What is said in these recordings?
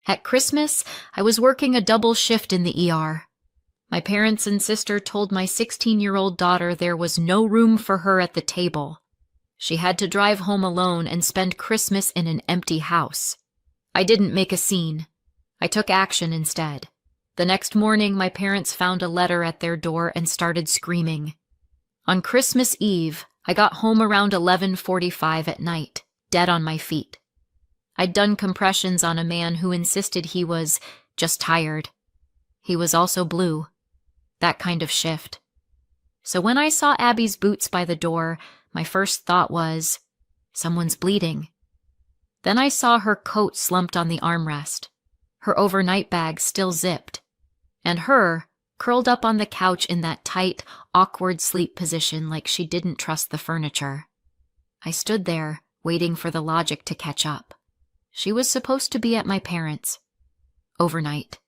At Christmas, I was working a double shift in the ER. My parents and sister told my 16-year-old daughter there was no room for her at the table. She had to drive home alone and spend Christmas in an empty house. I didn't make a scene. I took action instead. The next morning, my parents found a letter at their door and started screaming. On Christmas Eve, I got home around 11:45 at night, dead on my feet. I'd done compressions on a man who insisted he was just tired. He was also blue. That kind of shift. So when I saw Abby's boots by the door, my first thought was, someone's bleeding. Then I saw her coat slumped on the armrest, her overnight bag still zipped, and her curled up on the couch in that tight, awkward sleep position like she didn't trust the furniture. I stood there, waiting for the logic to catch up. She was supposed to be at my parents'. Overnight.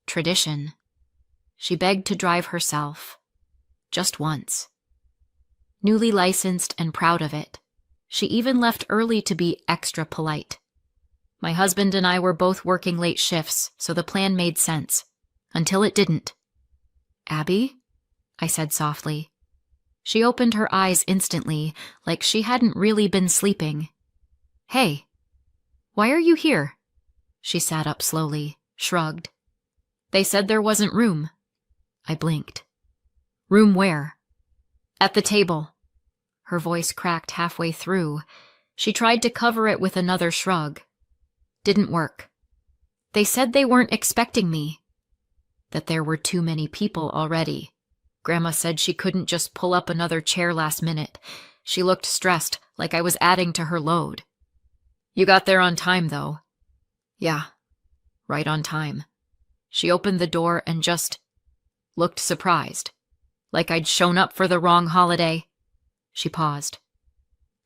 Tradition. She begged to drive herself. Just once. Newly licensed and proud of it. She even left early to be extra polite. My husband and I were both working late shifts, so the plan made sense. Until it didn't. "Abby?" I said softly. She opened her eyes instantly, like she hadn't really been sleeping. "Hey, why are you here?" She sat up slowly, shrugged. "They said there wasn't room." I blinked. "Room where?" "At the table." Her voice cracked halfway through. She tried to cover it with another shrug. Didn't work. "They said they weren't expecting me." That there were too many people already. Grandma said she couldn't just pull up another chair last minute. She looked stressed, like I was adding to her load. "You got there on time, though." "Yeah, right on time." She opened the door and just looked surprised, like I'd shown up for the wrong holiday. She paused.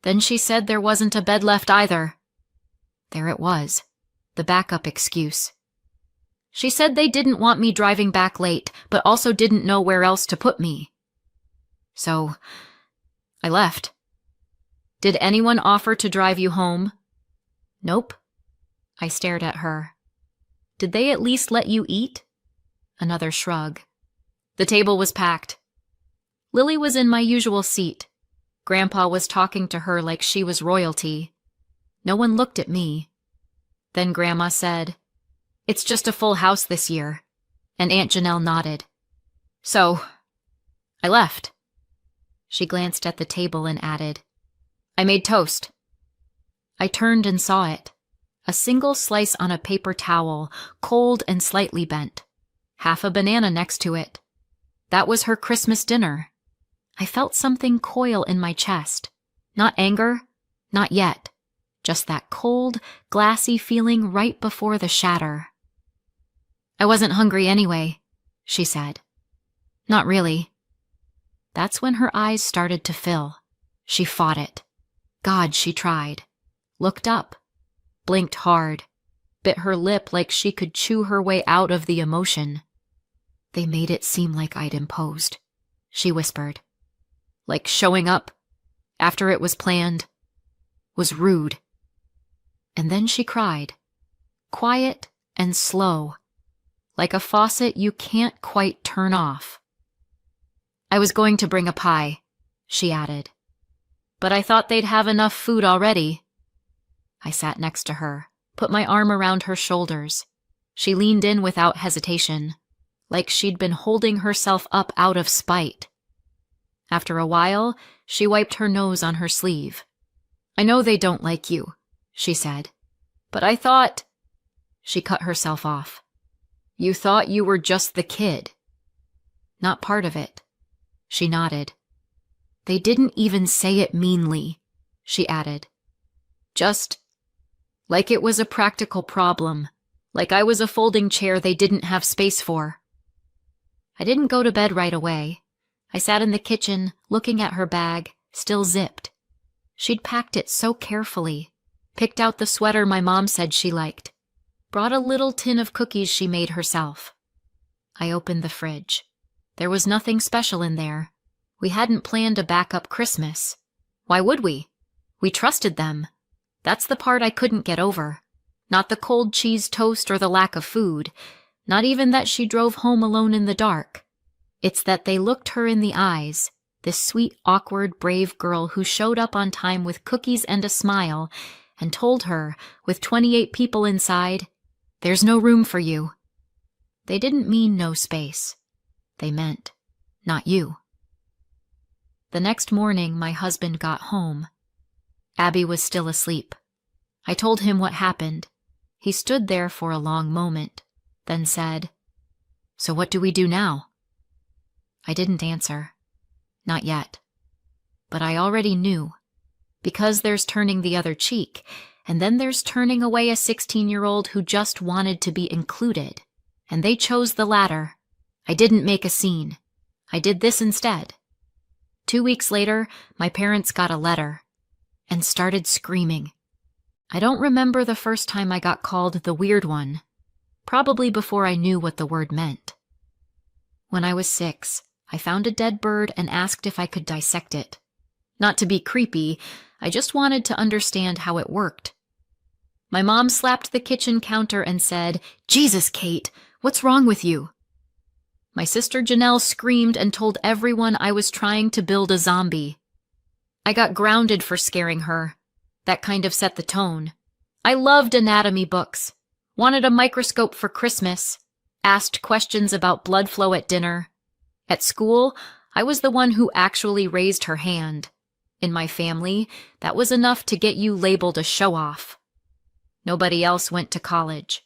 Then she said there wasn't a bed left either. There it was, the backup excuse. She said they didn't want me driving back late, but also didn't know where else to put me. So, I left. "Did anyone offer to drive you home?" "Nope." I stared at her. "Did they at least let you eat?" Another shrug. "The table was packed." Lily was in my usual seat. Grandpa was talking to her like she was royalty. No one looked at me. Then Grandma said, "It's just a full house this year," and Aunt Janelle nodded. "So, I left." She glanced at the table and added, "I made toast." I turned and saw it. A single slice on a paper towel, cold and slightly bent. Half a banana next to it. That was her Christmas dinner. I felt something coil in my chest. Not anger, not yet. Just that cold, glassy feeling right before the shatter. "I wasn't hungry anyway," she said. "Not really." That's when her eyes started to fill. She fought it. God, she tried. Looked up. Blinked hard. Bit her lip like she could chew her way out of the emotion. "They made it seem like I'd imposed," she whispered. "Like showing up, after it was planned, was rude." And then she cried. Quiet and slow. Like a faucet you can't quite turn off. "I was going to bring a pie," she added. "But I thought they'd have enough food already." I sat next to her, put my arm around her shoulders. She leaned in without hesitation, like she'd been holding herself up out of spite. After a while, she wiped her nose on her sleeve. "I know they don't like you," she said, "but I thought—" She cut herself off. "You thought you were just the kid." "Not part of it." She nodded. "They didn't even say it meanly," she added. "Just like it was a practical problem, like I was a folding chair they didn't have space for." I didn't go to bed right away. I sat in the kitchen, looking at her bag, still zipped. She'd packed it so carefully, picked out the sweater my mom said she liked, brought a little tin of cookies she made herself. I opened the fridge. There was nothing special in there. We hadn't planned a backup Christmas. Why would we? We trusted them. That's the part I couldn't get over. Not the cold cheese toast or the lack of food. Not even that she drove home alone in the dark. It's that they looked her in the eyes, this sweet, awkward, brave girl who showed up on time with cookies and a smile, and told her, with 28 people inside, "There's no room for you." They didn't mean no space. They meant, not you. The next morning, my husband got home. Abby was still asleep. I told him what happened. He stood there for a long moment, then said, "So what do we do now?" I didn't answer. Not yet. But I already knew. Because there's turning the other cheek, and then there's turning away a 16-year-old who just wanted to be included. And they chose the latter. I didn't make a scene. I did this instead. 2 weeks later, my parents got a letter and started screaming. I don't remember the first time I got called the weird one, probably before I knew what the word meant. When I was 6, I found a dead bird and asked if I could dissect it. Not to be creepy, I just wanted to understand how it worked. My mom slapped the kitchen counter and said, "Jesus, Kate, what's wrong with you?" My sister Janelle screamed and told everyone I was trying to build a zombie. I got grounded for scaring her. That kind of set the tone. I loved anatomy books, wanted a microscope for Christmas, asked questions about blood flow at dinner. At school, I was the one who actually raised her hand. In my family, that was enough to get you labeled a show-off. Nobody else went to college.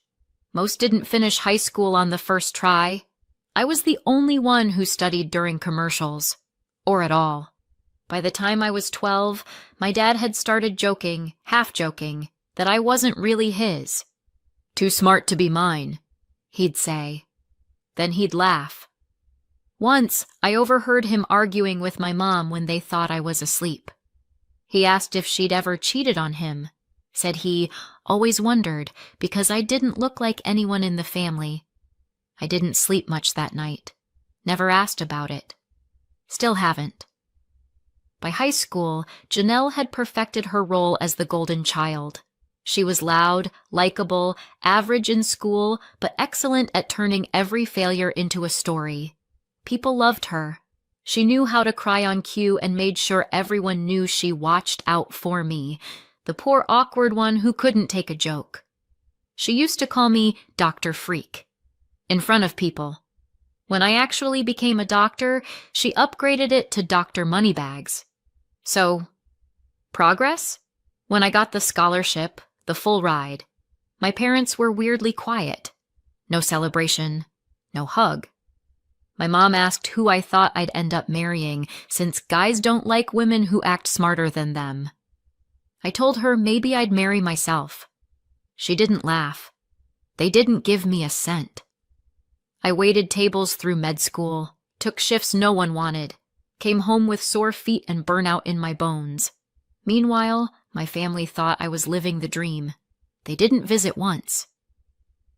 Most didn't finish high school on the first try. I was the only one who studied during commercials, or at all. By the time I was 12, my dad had started joking, half joking, that I wasn't really his. "Too smart to be mine," he'd say. Then he'd laugh. Once, I overheard him arguing with my mom when they thought I was asleep. He asked if she'd ever cheated on him. Said he always wondered because I didn't look like anyone in the family. I didn't sleep much that night. Never asked about it. Still haven't. By high school, Janelle had perfected her role as the golden child. She was loud, likable, average in school, but excellent at turning every failure into a story. People loved her. She knew how to cry on cue and made sure everyone knew she watched out for me, the poor awkward one who couldn't take a joke. She used to call me Dr. Freak. In front of people. When I actually became a doctor, she upgraded it to Dr. Moneybags. So, progress? When I got the scholarship, the full ride, my parents were weirdly quiet. No celebration, no hug. My mom asked who I thought I'd end up marrying, since guys don't like women who act smarter than them. I told her maybe I'd marry myself. She didn't laugh. They didn't give me a cent. I waited tables through med school, took shifts no one wanted, came home with sore feet and burnout in my bones. Meanwhile, my family thought I was living the dream. They didn't visit once.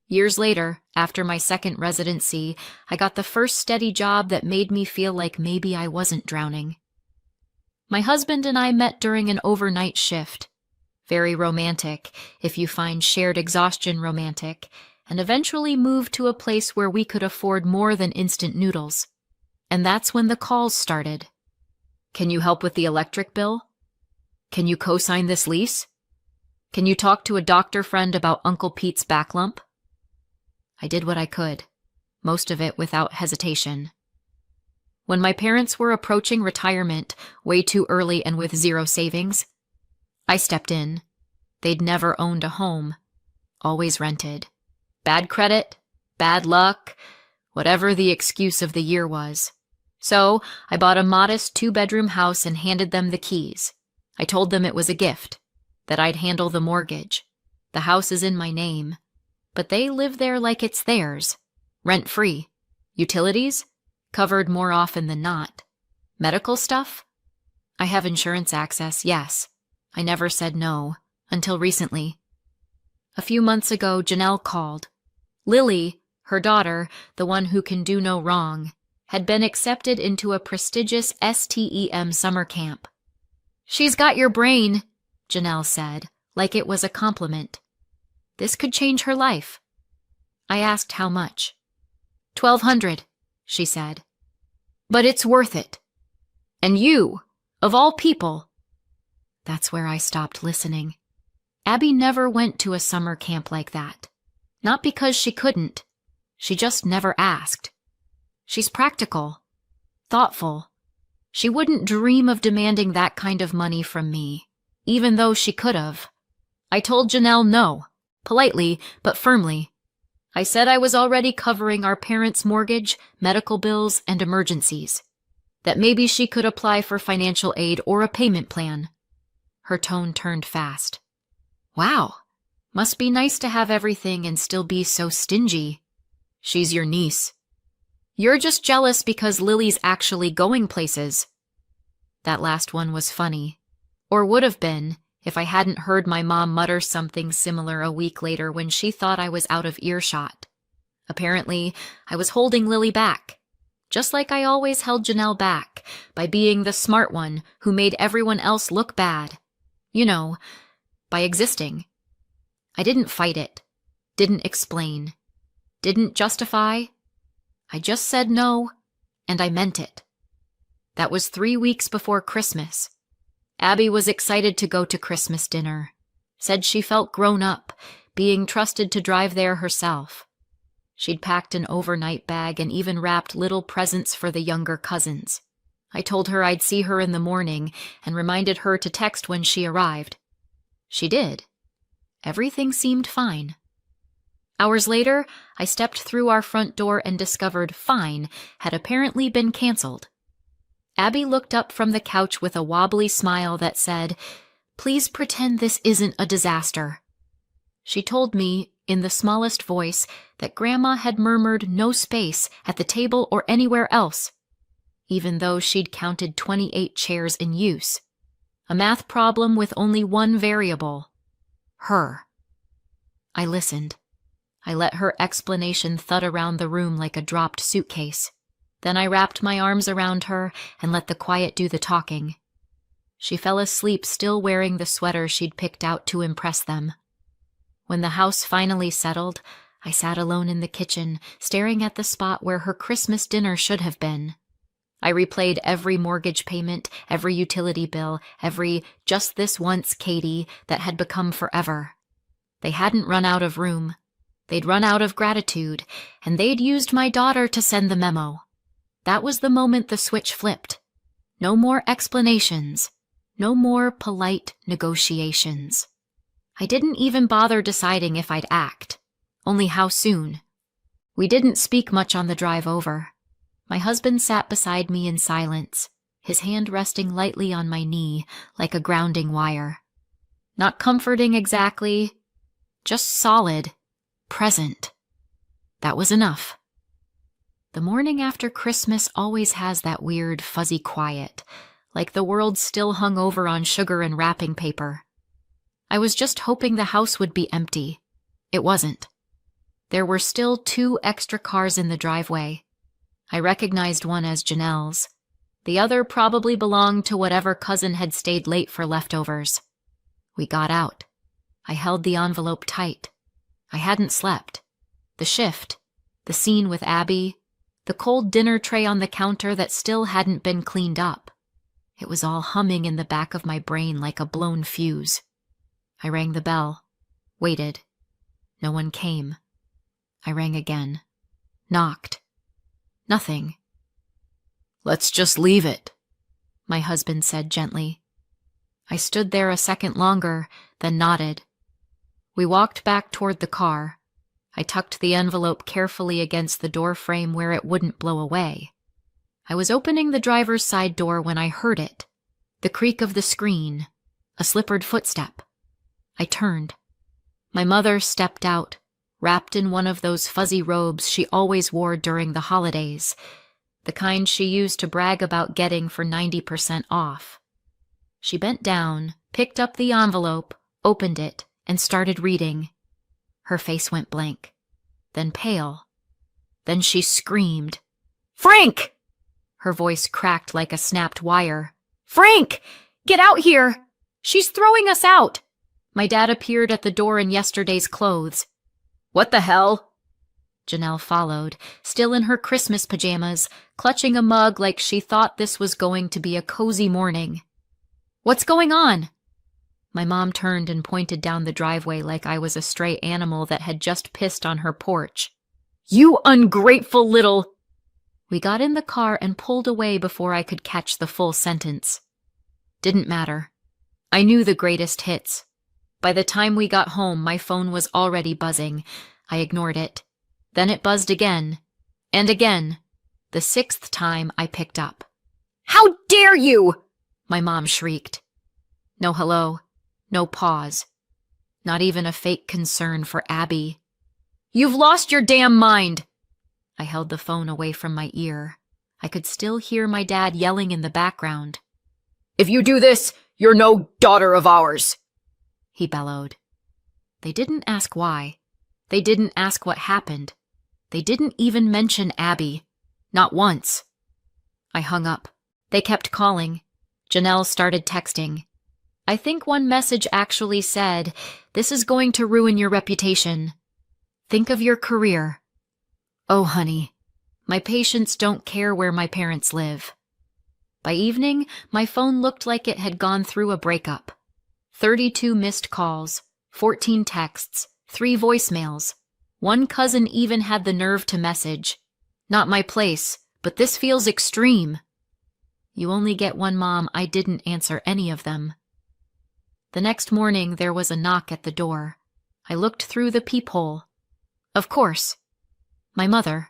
Years later, after my second residency, I got the first steady job that made me feel like maybe I wasn't drowning. My husband and I met during an overnight shift. Very romantic, if you find shared exhaustion romantic, and eventually moved to a place where we could afford more than instant noodles. And that's when the calls started. "Can you help with the electric bill? Can you co-sign this lease? Can you talk to a doctor friend about Uncle Pete's back lump?" I did what I could, most of it without hesitation. When my parents were approaching retirement, way too early and with zero savings, I stepped in. They'd never owned a home, always rented. Bad credit, bad luck, whatever the excuse of the year was. So I bought a modest 2-bedroom house and handed them the keys. I told them it was a gift, that I'd handle the mortgage. The house is in my name, but they live there like it's theirs, rent-free. Utilities? Covered more often than not. Medical stuff? I have insurance access, yes. I never said no, until recently. A few months ago, Janelle called. Lily, her daughter, the one who can do no wrong, had been accepted into a prestigious STEM summer camp. "She's got your brain," Janelle said, like it was a compliment. This could change her life. I asked how much. $1,200, she said. But it's worth it. And you, of all people. That's where I stopped listening. Abby never went to a summer camp like that. Not because she couldn't. She just never asked. She's practical, thoughtful. She wouldn't dream of demanding that kind of money from me, even though she could have. I told Janelle no, politely but firmly. I said I was already covering our parents' mortgage, medical bills, and emergencies. That maybe she could apply for financial aid or a payment plan. Her tone turned fast. Wow, must be nice to have everything and still be so stingy. She's your niece. You're just jealous because Lily's actually going places. That last one was funny, or would have been if I hadn't heard my mom mutter something similar a week later when she thought I was out of earshot. Apparently, I was holding Lily back, just like I always held Janelle back, by being the smart one who made everyone else look bad. You know, by existing. I didn't fight it, didn't explain, didn't justify. I just said no, and I meant it. That was 3 weeks before Christmas. Abby was excited to go to Christmas dinner, said she felt grown up, being trusted to drive there herself. She'd packed an overnight bag and even wrapped little presents for the younger cousins. I told her I'd see her in the morning and reminded her to text when she arrived. She did. Everything seemed fine. Hours later, I stepped through our front door and discovered Fine had apparently been canceled. Abby looked up from the couch with a wobbly smile that said, "Please pretend this isn't a disaster." She told me, in the smallest voice, that Grandma had murmured no space at the table or anywhere else, even though she'd counted 28 chairs in use. A math problem with only one variable. Her. I listened. I let her explanation thud around the room like a dropped suitcase. Then I wrapped my arms around her and let the quiet do the talking. She fell asleep still wearing the sweater she'd picked out to impress them. When the house finally settled, I sat alone in the kitchen, staring at the spot where her Christmas dinner should have been. I replayed every mortgage payment, every utility bill, every "just this once, Katie" that had become forever. They hadn't run out of room. They'd run out of gratitude, and they'd used my daughter to send the memo. That was the moment the switch flipped. No more explanations. No more polite negotiations. I didn't even bother deciding if I'd act, only how soon. We didn't speak much on the drive over. My husband sat beside me in silence, his hand resting lightly on my knee like a grounding wire. Not comforting exactly, just solid, present. That was enough. The morning after Christmas always has that weird, fuzzy quiet, like the world still hung over on sugar and wrapping paper. I was just hoping the house would be empty. It wasn't. There were still 2 extra cars in the driveway. I recognized one as Janelle's. The other probably belonged to whatever cousin had stayed late for leftovers. We got out. I held the envelope tight. I hadn't slept. The shift, the scene with Abby, the cold dinner tray on the counter that still hadn't been cleaned up. It was all humming in the back of my brain like a blown fuse. I rang the bell, waited. No one came. I rang again, knocked. Nothing. "Let's just leave it," my husband said gently. I stood there a second longer, then nodded. We walked back toward the car. I tucked the envelope carefully against the door frame where it wouldn't blow away. I was opening the driver's side door when I heard it, the creak of the screen, a slippered footstep. I turned. My mother stepped out, wrapped in one of those fuzzy robes she always wore during the holidays, the kind she used to brag about getting for 90% off. She bent down, picked up the envelope, opened it, and started reading. Her face went blank, then pale. Then she screamed, "Frank!" Her voice cracked like a snapped wire. "Frank! Get out here! She's throwing us out! My dad appeared at the door in yesterday's clothes. What the hell? Janelle followed, still in her Christmas pajamas, clutching a mug like she thought this was going to be a cozy morning. What's going on? My mom turned and pointed down the driveway like I was a stray animal that had just pissed on her porch. You ungrateful little... We got in the car and pulled away before I could catch the full sentence. Didn't matter. I knew the greatest hits. By the time we got home, my phone was already buzzing. I ignored it. Then it buzzed again. And again. The 6th time I picked up. How dare you! My mom shrieked. No hello. No pause. Not even a fake concern for Abby. You've lost your damn mind! I held the phone away from my ear. I could still hear my dad yelling in the background. If you do this, you're no daughter of ours, he bellowed. They didn't ask why. They didn't ask what happened. They didn't even mention Abby. Not once. I hung up. They kept calling. Janelle started texting. I think one message actually said, "This is going to ruin your reputation. Think of your career." Oh, honey, my patients don't care where my parents live. By evening, my phone looked like it had gone through a breakup. 32 missed calls, 14 texts, 3 voicemails. One cousin even had the nerve to message. Not my place, but this feels extreme. You only get one mom. I didn't answer any of them. The next morning, there was a knock at the door. I looked through the peephole. Of course. My mother.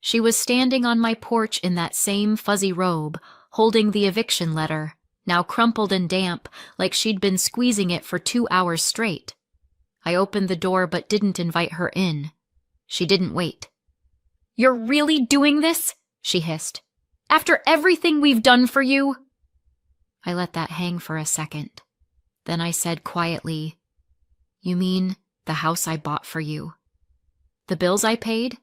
She was standing on my porch in that same fuzzy robe, holding the eviction letter, now crumpled and damp, like she'd been squeezing it for 2 hours straight. I opened the door but didn't invite her in. She didn't wait. You're really doing this? She hissed. After everything we've done for you? I let that hang for a second. Then I said quietly, You mean the house I bought for you? The bills I paid?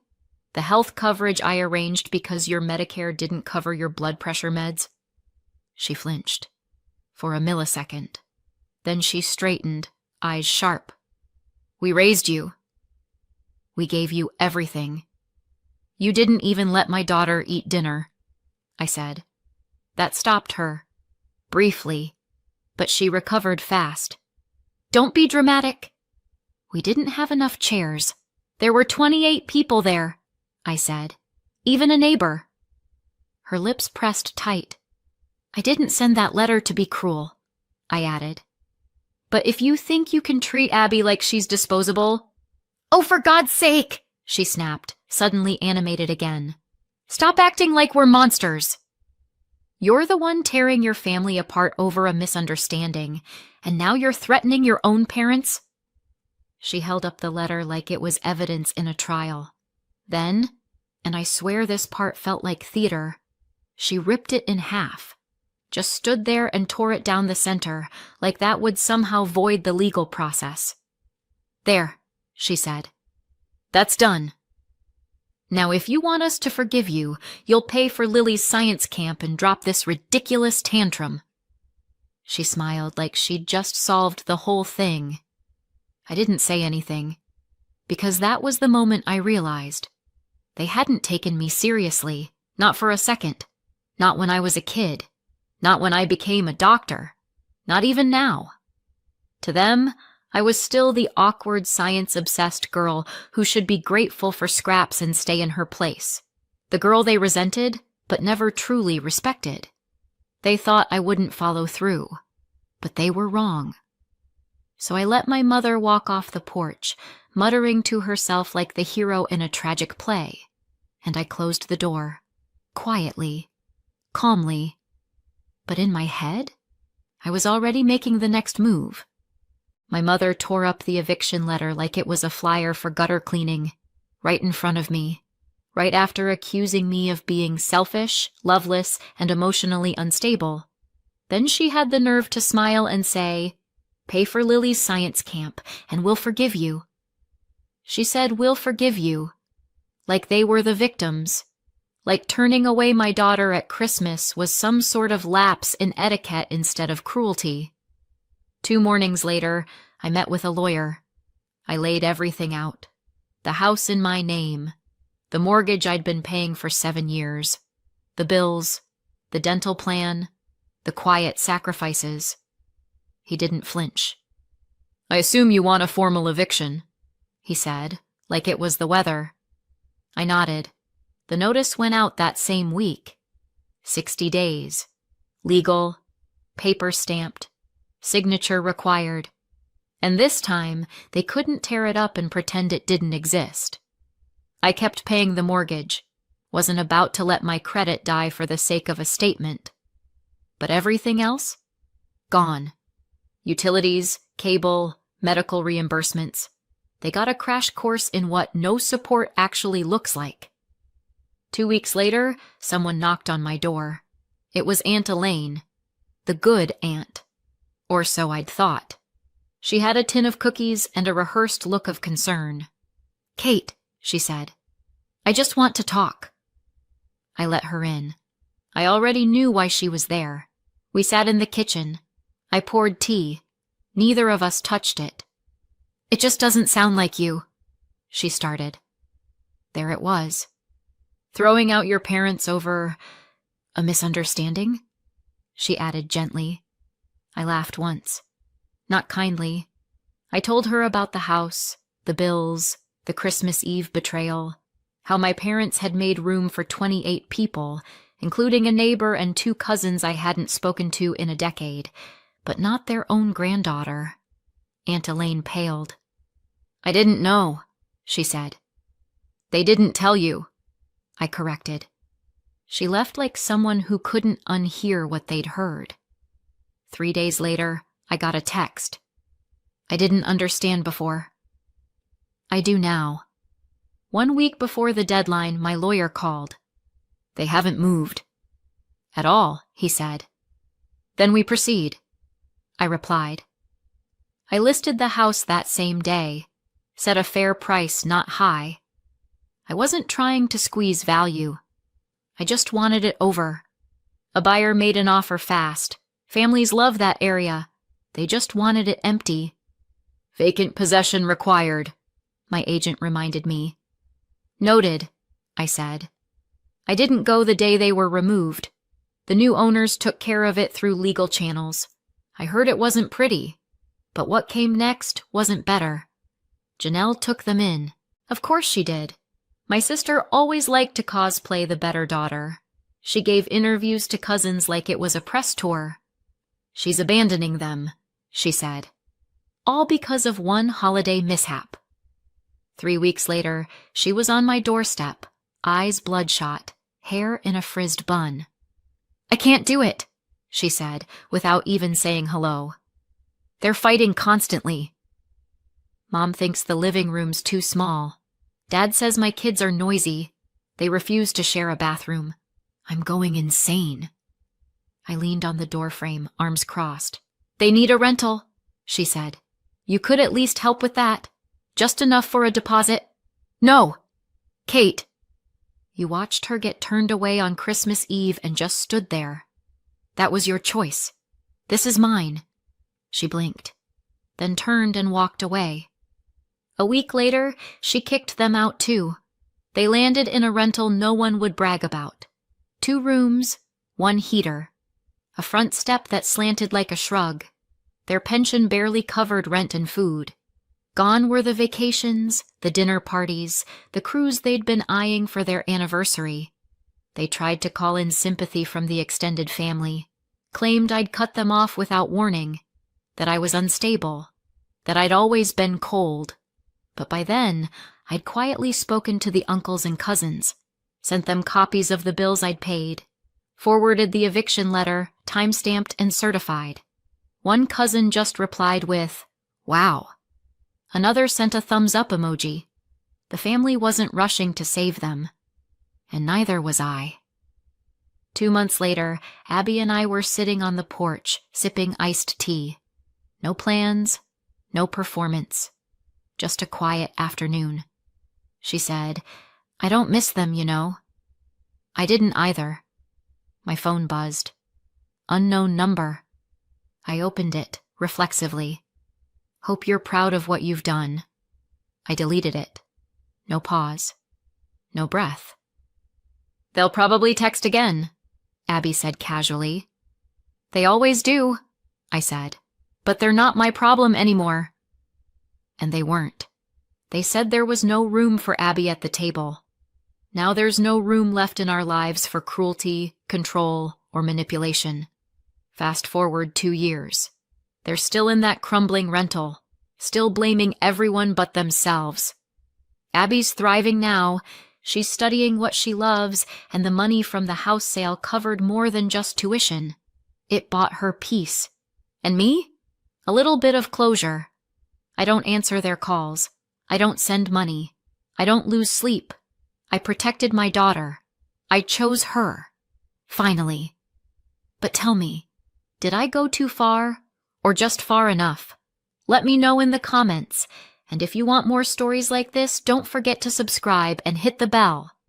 The health coverage I arranged because your Medicare didn't cover your blood pressure meds? She flinched. For a millisecond. Then she straightened, eyes sharp. We raised you. We gave you everything. You didn't even let my daughter eat dinner, I said. That stopped her. Briefly. But she recovered fast. Don't be dramatic. We didn't have enough chairs. There were 28 people there, I said. Even a neighbor. Her lips pressed tight. I didn't send that letter to be cruel, I added. But if you think you can treat Abby like she's disposable... Oh, for God's sake, she snapped, suddenly animated again. Stop acting like we're monsters. You're the one tearing your family apart over a misunderstanding, and now you're threatening your own parents? She held up the letter like it was evidence in a trial. Then, and I swear this part felt like theater, she ripped it in half. Just stood there and tore it down the center, like that would somehow void the legal process. There, she said. That's done. Now if you want us to forgive you, you'll pay for Lily's science camp and drop this ridiculous tantrum. She smiled like she'd just solved the whole thing. I didn't say anything, because that was the moment I realized. They hadn't taken me seriously, not for a second. Not when I was a kid. Not when I became a doctor. Not even now. To them, I was still the awkward science-obsessed girl who should be grateful for scraps and stay in her place. The girl they resented, but never truly respected. They thought I wouldn't follow through, but they were wrong. So I let my mother walk off the porch, muttering to herself like the hero in a tragic play, and I closed the door, quietly, calmly. But in my head, I was already making the next move. My mother tore up the eviction letter like it was a flyer for gutter cleaning, right in front of me, right after accusing me of being selfish, loveless, and emotionally unstable. Then she had the nerve to smile and say, "Pay for Lily's science camp, and we'll forgive you." She said, "We'll forgive you," like they were the victims, like turning away my daughter at Christmas was some sort of lapse in etiquette instead of cruelty. 2 mornings later, I met with a lawyer. I laid everything out. The house in my name, the mortgage I'd been paying for 7 years, the bills, the dental plan, the quiet sacrifices. He didn't flinch. "I assume you want a formal eviction," he said, like it was the weather. I nodded. The notice went out that same week. 60 days. Legal, paper stamped, signature required. And this time, they couldn't tear it up and pretend it didn't exist. I kept paying the mortgage, wasn't about to let my credit die for the sake of a statement. But everything else? Gone. Utilities, cable, medical reimbursements. They got a crash course in what no support actually looks like. 2 weeks later, someone knocked on my door. It was Aunt Elaine, the good aunt. Or so I'd thought. She had a tin of cookies and a rehearsed look of concern. "Kate," she said, "I just want to talk." I let her in. I already knew why she was there. We sat in the kitchen. I poured tea. Neither of us touched it. "It just doesn't sound like you," she started. There it was. "Throwing out your parents over a misunderstanding?" she added gently. I laughed once. Not kindly. I told her about the house, the bills, the Christmas Eve betrayal, how my parents had made room for 28 people, including a neighbor and 2 cousins I hadn't spoken to in a decade, but not their own granddaughter. Aunt Elaine paled. "I didn't know," she said. "They didn't tell you," I corrected. She left like someone who couldn't unhear what they'd heard. 3 days later, I got a text. "I didn't understand before." I do now. 1 week before the deadline, my lawyer called. "They haven't moved." "At all," he said. "Then we proceed," I replied. I listed the house that same day, set a fair price, not high. I wasn't trying to squeeze value. I just wanted it over. A buyer made an offer fast. Families love that area. They just wanted it empty. "Vacant possession required," my agent reminded me. "Noted," I said. I didn't go the day they were removed. The new owners took care of it through legal channels. I heard it wasn't pretty, but what came next wasn't better. Janelle took them in. Of course she did. My sister always liked to cosplay the better daughter. She gave interviews to cousins like it was a press tour. "She's abandoning them," she said. All because of one holiday mishap. 3 weeks later, she was on my doorstep, eyes bloodshot, hair in a frizzed bun. "I can't do it," she said, without even saying hello. "They're fighting constantly." Mom thinks the living room's too small. Dad says my kids are noisy. They refuse to share a bathroom. I'm going insane. I leaned on the doorframe, arms crossed. "They need a rental," she said. "You could at least help with that. Just enough for a deposit." "No!" "Kate." You watched her get turned away on Christmas Eve and just stood there. That was your choice. This is mine. She blinked, then turned and walked away. A week later, she kicked them out too. They landed in a rental no one would brag about. 2 rooms, 1 heater. A front step that slanted like a shrug. Their pension barely covered rent and food. Gone were the vacations, the dinner parties, the cruise they'd been eyeing for their anniversary. They tried to call in sympathy from the extended family, claimed I'd cut them off without warning, that I was unstable, that I'd always been cold. But by then, I'd quietly spoken to the uncles and cousins, sent them copies of the bills I'd paid, forwarded the eviction letter, time-stamped and certified. One cousin just replied with, "Wow." Another sent a thumbs-up emoji. The family wasn't rushing to save them. And neither was I. 2 months later, Abby and I were sitting on the porch, sipping iced tea. No plans, no performance. Just a quiet afternoon. She said, "I don't miss them, you know." I didn't either. My phone buzzed. Unknown number. I opened it, reflexively. Hope you're proud of what you've done. I deleted it. No pause. No breath. They'll probably text again, Abby said casually. They always do, I said, but they're not my problem anymore. And they weren't. They said there was no room for Abby at the table. Now there's no room left in our lives for cruelty, control, or manipulation. Fast forward 2 years. They're still in that crumbling rental, still blaming everyone but themselves. Abby's thriving now. She's studying what she loves, and the money from the house sale covered more than just tuition. It bought her peace. And me? A little bit of closure. I don't answer their calls. I don't send money. I don't lose sleep. I protected my daughter. I chose her. Finally. But tell me, did I go too far, or just far enough? Let me know in the comments. And if you want more stories like this, don't forget to subscribe and hit the bell.